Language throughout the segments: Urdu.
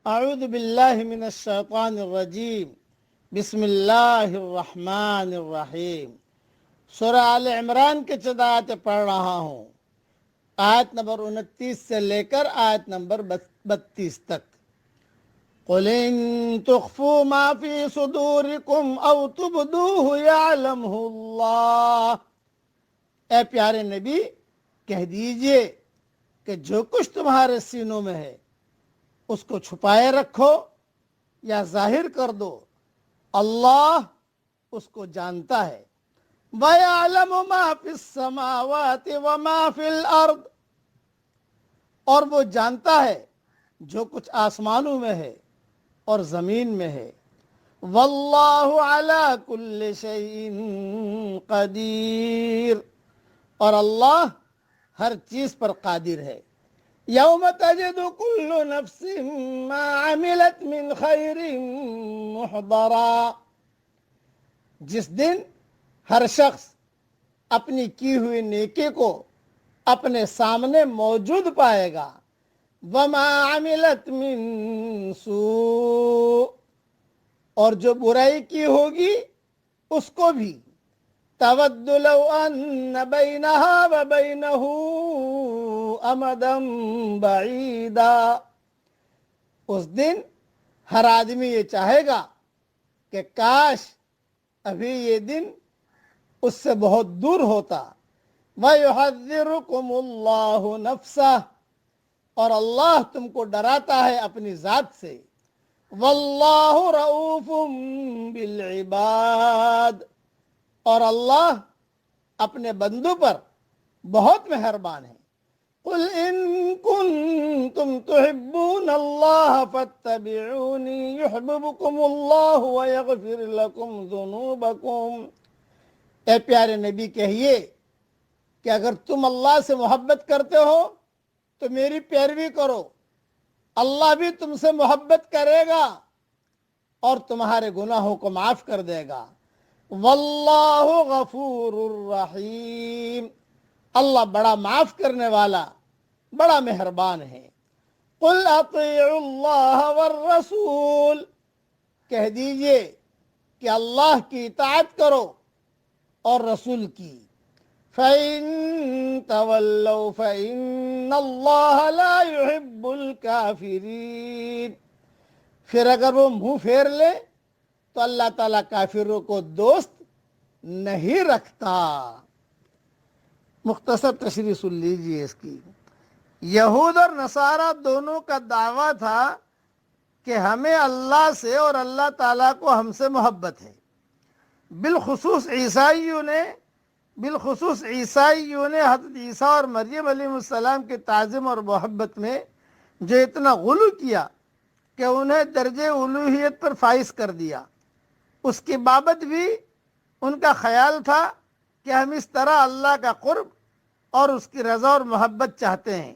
اعوذ باللہ من الشیطان الرجیم بسم اللہ الرحمن الرحیم۔ سورہ آل عمران کے چند آیتیں پڑھ رہا ہوں، آیت نمبر 29 سے لے کر آیت نمبر 32 تک۔ قُلْ إِن تُخْفُوا مَا فِي صُدُورِكُمْ أَوْ تُبْدُوهُ يَعْلَمْهُ اللَّهُ، اے پیارے نبی کہہ دیجئے کہ جو کچھ تمہارے سینوں میں ہے اس کو چھپائے رکھو یا ظاہر کر دو، اللہ اس کو جانتا ہے۔ وَيَعْلَمُ مَا فِي السَّمَاوَاتِ وَمَا فِي الْأَرْضِ، اور وہ جانتا ہے جو کچھ آسمانوں میں ہے اور زمین میں ہے۔ وَاللَّهُ عَلَى كُلِّ شَيْءٍ قَدِيرٌ، اور اللہ ہر چیز پر قادر ہے۔ یوم تجد کل نفس ما عملت من خیر محضرا، جس دن ہر شخص اپنی کی ہوئی نیکی کو اپنے سامنے موجود پائے گا۔ وما عملت من سوء، اور جو برائی کی ہوگی اس کو بھی۔ تود لو ان بینہا وبینہ امدا بعیدا، اس دن ہر آدمی یہ چاہے گا کہ کاش ابھی یہ دن اس سے بہت دور ہوتا۔ وَيُحَذِّرُكُمُ اللَّهُ نَفْسَهُ، اور اللہ تم کو ڈراتا ہے اپنی ذات سے۔ وَاللَّهُ رَؤُوفٌ بِالْعِبَادِ، اور اللہ اپنے بندوں پر بہت مہربان ہے۔ قُلْ إِن كُنتُمْ تُحِبُّونَ اللَّهَ فَاتَّبِعُونِي يُحْبِبْكُمُ اللَّهُ وَيَغْفِرْ لَكُمْ ذُنُوبَكُمْ، اے پیارے نبی کہیے کہ اگر تم اللہ سے محبت کرتے ہو تو میری پیروی کرو، اللہ بھی تم سے محبت کرے گا اور تمہارے گناہوں کو معاف کر دے گا۔ واللہ غفور الرحیم، اللہ بڑا معاف کرنے والا، بڑا مہربان ہے۔ قل اطیعوا اللہ والرسول، کہہ دیجئے کہ اللہ کی اطاعت کرو اور رسول کی۔ فَإِن تَوَلَّوْا فَإِنَّ اللَّهَ لَا يُحِبُّ الْكَافِرِينَ، پھر اگر وہ منہ پھیر لے تو اللہ تعالیٰ کافروں کو دوست نہیں رکھتا۔ مختصر تشریح سن لیجیے اس کی۔ یہود اور نصارہ دونوں کا دعویٰ تھا کہ ہمیں اللہ سے اور اللہ تعالیٰ کو ہم سے محبت ہے۔ بالخصوص عیسائیوں نے حضرت عیسیٰ اور مریم علیہ السلام کی تعظیم اور محبت میں جو اتنا غلو کیا کہ انہیں درجہ الوہیت پر فائز کر دیا۔ اس کی بابت بھی ان کا خیال تھا کہ ہم اس طرح اللہ کا قرب اور اس کی رضا اور محبت چاہتے ہیں۔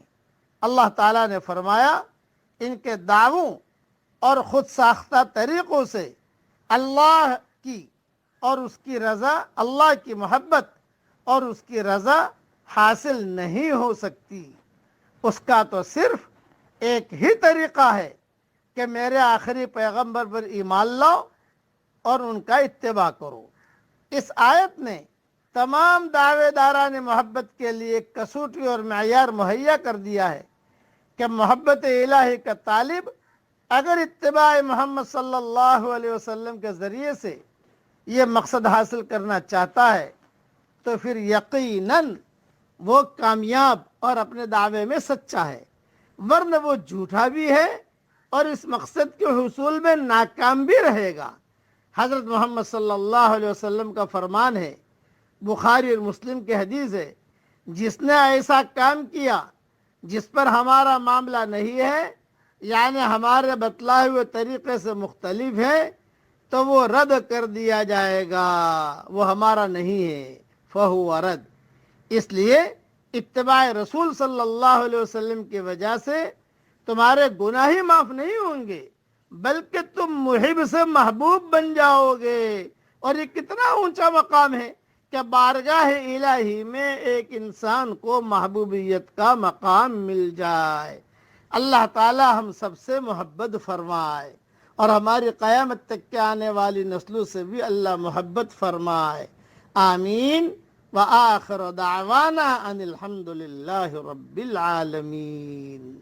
اللہ تعالیٰ نے فرمایا ان کے دعووں اور خود ساختہ طریقوں سے اللہ کی اور اس کی رضا، اللہ کی محبت اور اس کی رضا حاصل نہیں ہو سکتی۔ اس کا تو صرف ایک ہی طریقہ ہے کہ میرے آخری پیغمبر پر ایمان لاؤ اور ان کا اتباع کرو۔ اس آیت نے تمام دعوے داران محبت کے لیے ایک کسوٹی اور معیار مہیا کر دیا ہے کہ محبت الہی کا طالب اگر اتباع محمد صلی اللہ علیہ وسلم کے ذریعے سے یہ مقصد حاصل کرنا چاہتا ہے تو پھر یقیناً وہ کامیاب اور اپنے دعوے میں سچا ہے، ورنہ وہ جھوٹا بھی ہے اور اس مقصد کے حصول میں ناکام بھی رہے گا۔ حضرت محمد صلی اللہ علیہ وسلم کا فرمان ہے، بخاری اور مسلم کی حدیث ہے، جس نے ایسا کام کیا جس پر ہمارا معاملہ نہیں ہے، یعنی ہمارے بتلائے ہوئے طریقے سے مختلف ہے، تو وہ رد کر دیا جائے گا، وہ ہمارا نہیں ہے، فَهُوَ رَد۔ اس لیے اتباع رسول صلی اللہ علیہ وسلم کی وجہ سے تمہارے گناہ ہی معاف نہیں ہوں گے بلکہ تم محب سے محبوب بن جاؤ گے۔ اور یہ کتنا اونچا مقام ہے کہ بارگاہ الہی میں ایک انسان کو محبوبیت کا مقام مل جائے۔ اللہ تعالی ہم سب سے محبت فرمائے اور ہماری قیامت تک کے آنے والی نسلوں سے بھی اللہ محبت فرمائے، آمین۔ وآخر دعوانا ان الحمد للہ رب العالمین۔